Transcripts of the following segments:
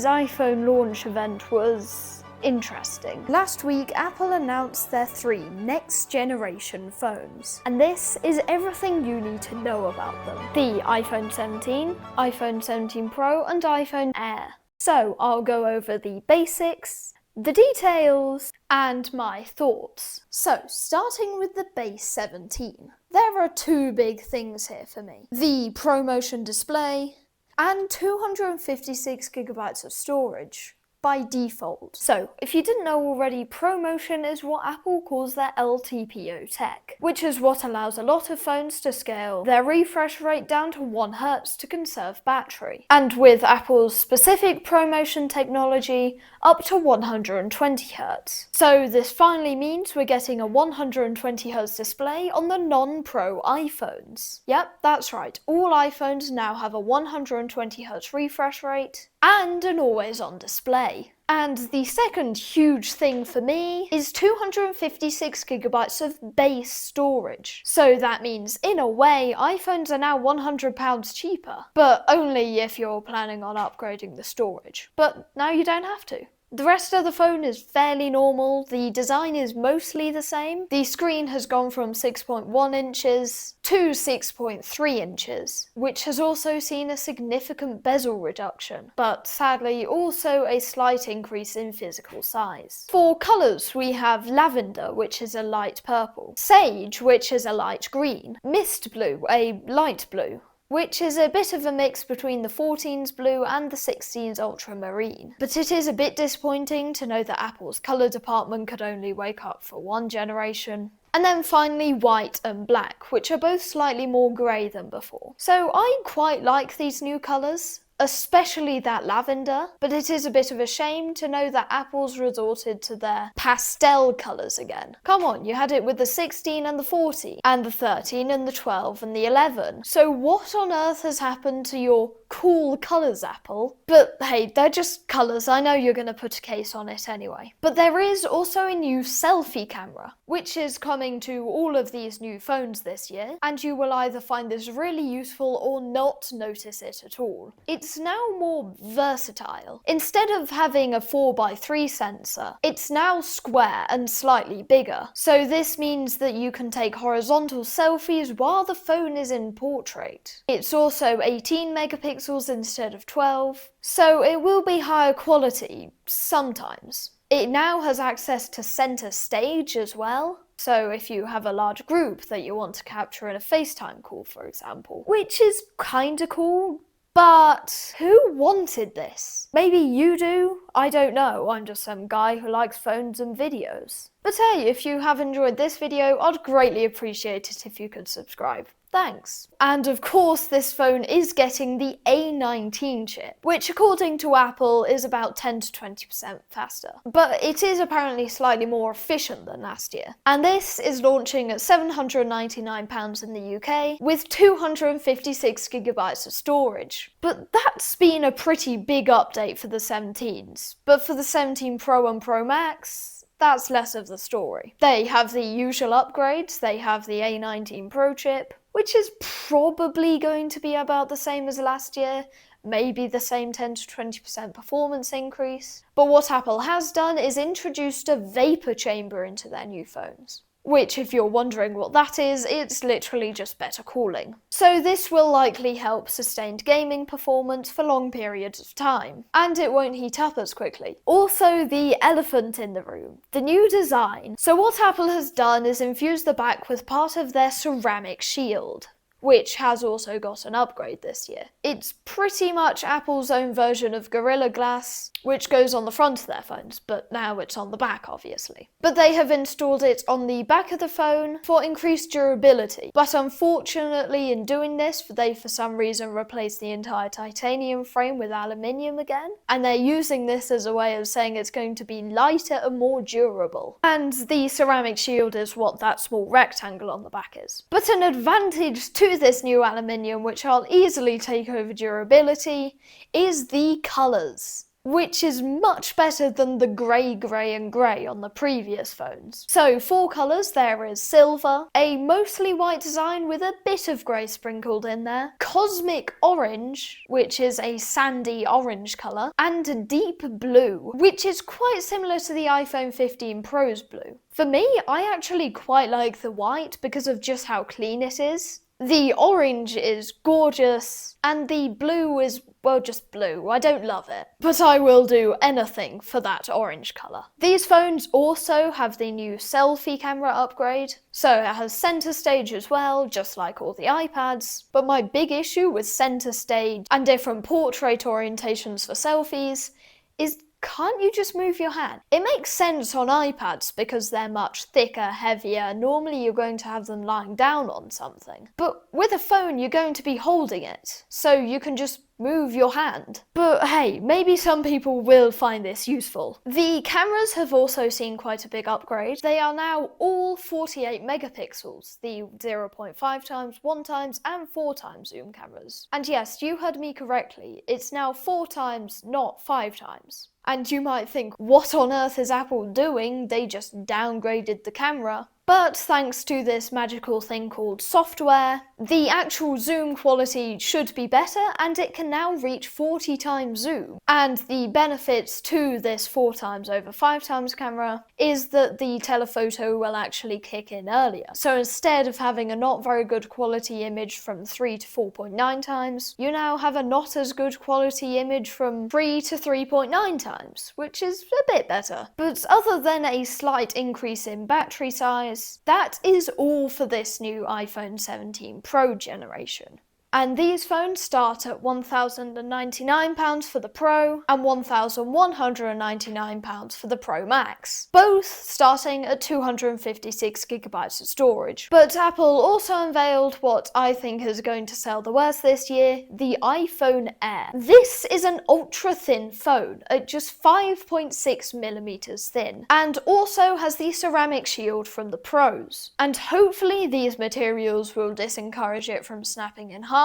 week's iPhone launch event was interesting. Last week, Apple announced their 3 next-generation phones, and this is everything you need to know about them. The iPhone 17, iPhone 17 Pro, and iPhone Air. So I'll go over the basics, the details, and my thoughts. So, starting with the base 17. There are 2 big things here for me. The ProMotion display, and 256GB of storage by default. So, if you didn't know already, ProMotion is what Apple calls their LTPO tech, which is what allows a lot of phones to scale their refresh rate down to 1 Hz to conserve battery. And with Apple's specific ProMotion technology, up to 120 Hz. So this finally means we're getting a 120 Hz display on the non-Pro iPhones. Yep, that's right, all iPhones now have a 120 Hz refresh rate and an always-on display. And the second huge thing for me is 256GB of base storage. So that means, in a way, iPhones are now £100 cheaper. But only if you're planning on upgrading the storage. But now you don't have to. The rest of the phone is fairly normal, the design is mostly the same. The screen has gone from 6.1 inches to 6.3 inches, which has also seen a significant bezel reduction, but sadly also a slight increase in physical size. For colours, we have lavender, which is a light purple, sage, which is a light green, mist blue, a light blue, which is a bit of a mix between the 14's blue and the 16's ultramarine. But it is a bit disappointing to know that Apple's colour department could only wake up for 1 generation. And then finally white and black, which are both slightly more grey than before. So I quite like these new colours, especially that lavender, but it is a bit of a shame to know that Apple's resorted to their pastel colours again. Come on, you had it with the 16 and the 14, and the 13 and the 12 and the 11. So what on earth has happened to your cool colours, Apple? But hey, they're just colours, I know you're gonna put a case on it anyway. But there is also a new selfie camera, which is coming to all of these new phones this year, and you will either find this really useful or not notice it at all. It's now more versatile. Instead of having a 4x3 sensor, it's now square and slightly bigger. So this means that you can take horizontal selfies while the phone is in portrait. It's also 18 megapixels instead of 12, so it will be higher quality sometimes. It now has access to center stage as well. So if you have a large group that you want to capture in a FaceTime call, for example, which is kinda cool. But who wanted this? Maybe you do? I don't know, I'm just some guy who likes phones and videos. But hey, if you have enjoyed this video, I'd greatly appreciate it if you could subscribe. Thanks. And of course this phone is getting the A19 chip, which according to Apple is about 10 to 20% faster. But it is apparently slightly more efficient than last year. And this is launching at £799 in the UK with 256GB of storage. But that's been a pretty big update for the 17s. But for the 17 Pro and Pro Max, that's less of the story. They have the usual upgrades, they have the A19 Pro chip, which is probably going to be about the same as last year, maybe the same 10 to 20% performance increase. But what Apple has done is introduced a vapor chamber into their new phones. Which, if you're wondering what that is, it's literally just better cooling. So this will likely help sustained gaming performance for long periods of time, and it won't heat up as quickly. Also, the elephant in the room, the new design. So what Apple has done is infuse the back with part of their ceramic shield, which has also got an upgrade this year. It's pretty much Apple's own version of Gorilla Glass, which goes on the front of their phones, but now it's on the back, obviously. But they have installed it on the back of the phone for increased durability. But unfortunately, in doing this, they for some reason replaced the entire titanium frame with aluminium again, and they're using this as a way of saying it's going to be lighter and more durable. And the ceramic shield is what that small rectangle on the back is. But an advantage to this new aluminium, which I'll easily take over durability, is the colours. which is much better than the grey, grey and grey on the previous phones. So 4 colours, there is silver, a mostly white design with a bit of grey sprinkled in there, cosmic orange, which is a sandy orange colour, and deep blue, which is quite similar to the iPhone 15 Pro's blue. For me, I actually quite like the white because of just how clean it is. The orange is gorgeous, and the blue is, well, just blue. I don't love it, but I will do anything for that orange colour. These phones also have the new selfie camera upgrade, so it has centre stage as well, just like all the iPads. But my big issue with centre stage and different portrait orientations for selfies is, can't you just move your hand? It makes sense on iPads because they're much thicker, heavier. Normally you're going to have them lying down on something. But with a phone, you're going to be holding it, so you can just move your hand. But hey, maybe some people will find this useful. The cameras have also seen quite a big upgrade. They are now all 48 megapixels, the 0.5 times, 1 times and 4 times zoom cameras. And yes, you heard me correctly, it's now 4 times, not 5 times. And you might think, what on earth is Apple doing? They just downgraded the camera. But thanks to this magical thing called software, the actual zoom quality should be better and it can now reach 40 times zoom. And the benefits to this 4 times over 5 times camera is that the telephoto will actually kick in earlier. So instead of having a not very good quality image from 3 to 4.9 times, you now have a not as good quality image from 3 to 3.9 times, which is a bit better. But other than a slight increase in battery size, that is all for this new iPhone 17 Pro generation. And these phones start at £1,099 for the Pro and £1,199 for the Pro Max, both starting at 256GB of storage. But Apple also unveiled what I think is going to sell the worst this year, the iPhone Air. This is an ultra-thin phone at just 5.6mm thin, and also has the ceramic shield from the Pros. And hopefully these materials will disencourage it from snapping in half,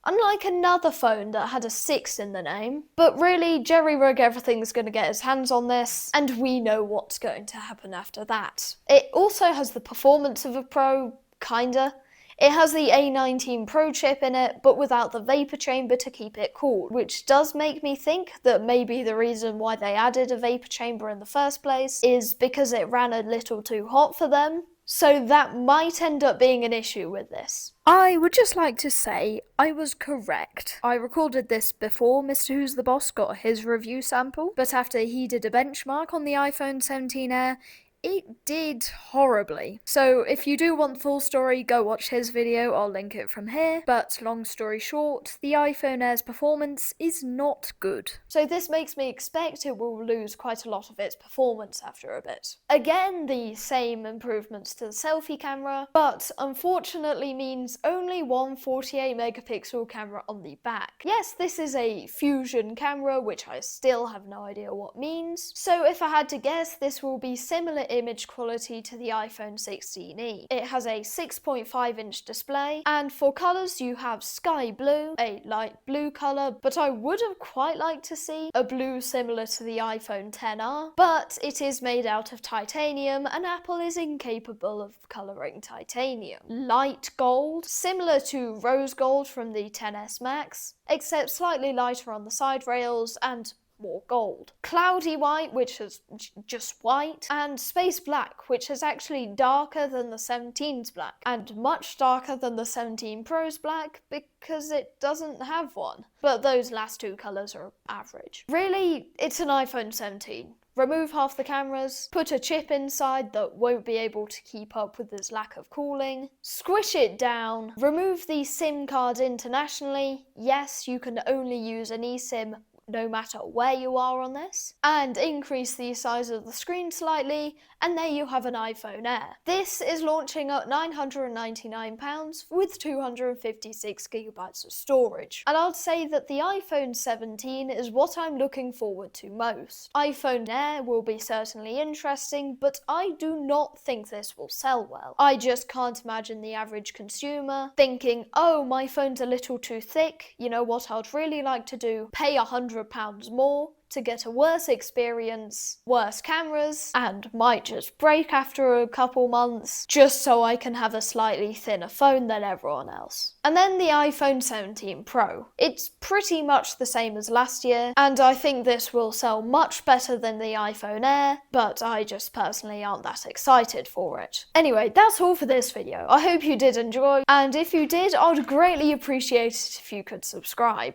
unlike another phone that had a 6 in the name. But really, Jerry Rig Everything's going to get his hands on this, and we know what's going to happen after that. It also has the performance of a Pro, kinda. It has the A19 Pro chip in it, but without the vapor chamber to keep it cool, which does make me think that maybe the reason why they added a vapor chamber in the first place is because it ran a little too hot for them. So that might end up being an issue with this. I would just like to say I was correct. I recorded this before Mr. Who's the Boss got his review sample, but after he did a benchmark on the iPhone 17 Air, it did horribly. So if you do want the full story, go watch his video, I'll link it from here. But long story short, the iPhone Air's performance is not good. So this makes me expect it will lose quite a lot of its performance after a bit. Again, the same improvements to the selfie camera, but unfortunately means only one 48 megapixel camera on the back. Yes, this is a fusion camera, which I still have no idea what means. So if I had to guess, this will be similar image quality to the iPhone 16e. It has a 6.5-inch display, and for colours you have sky blue, a light blue colour, but I would have quite liked to see a blue similar to the iPhone XR, but it is made out of titanium and Apple is incapable of colouring titanium. Light gold, similar to rose gold from the XS Max, except slightly lighter on the side rails and more gold. Cloudy white, which is just white, and space black, which is actually darker than the 17's black, and much darker than the 17 Pro's black because it doesn't have one. But those last two colours are average. Really, it's an iPhone 17. Remove half the cameras, put a chip inside that won't be able to keep up with this lack of cooling, squish it down, remove the SIM card internationally. Yes, you can only use an eSIM no matter where you are on this, and increase the size of the screen slightly, and there you have an iPhone Air. This is launching at £999 with 256GB of storage, and I'd say that the iPhone 17 is what I'm looking forward to most. iPhone Air will be certainly interesting, but I do not think this will sell well. I just can't imagine the average consumer thinking, oh, my phone's a little too thick, you know what I'd really like to do? Pay £100 £100 more to get a worse experience, worse cameras, and might just break after a couple months, just so I can have a slightly thinner phone than everyone else. And then the iPhone 17 Pro. It's pretty much the same as last year, and I think this will sell much better than the iPhone Air, but I just personally aren't that excited for it. Anyway, that's all for this video. I hope you did enjoy, and if you did, I'd greatly appreciate it if you could subscribe.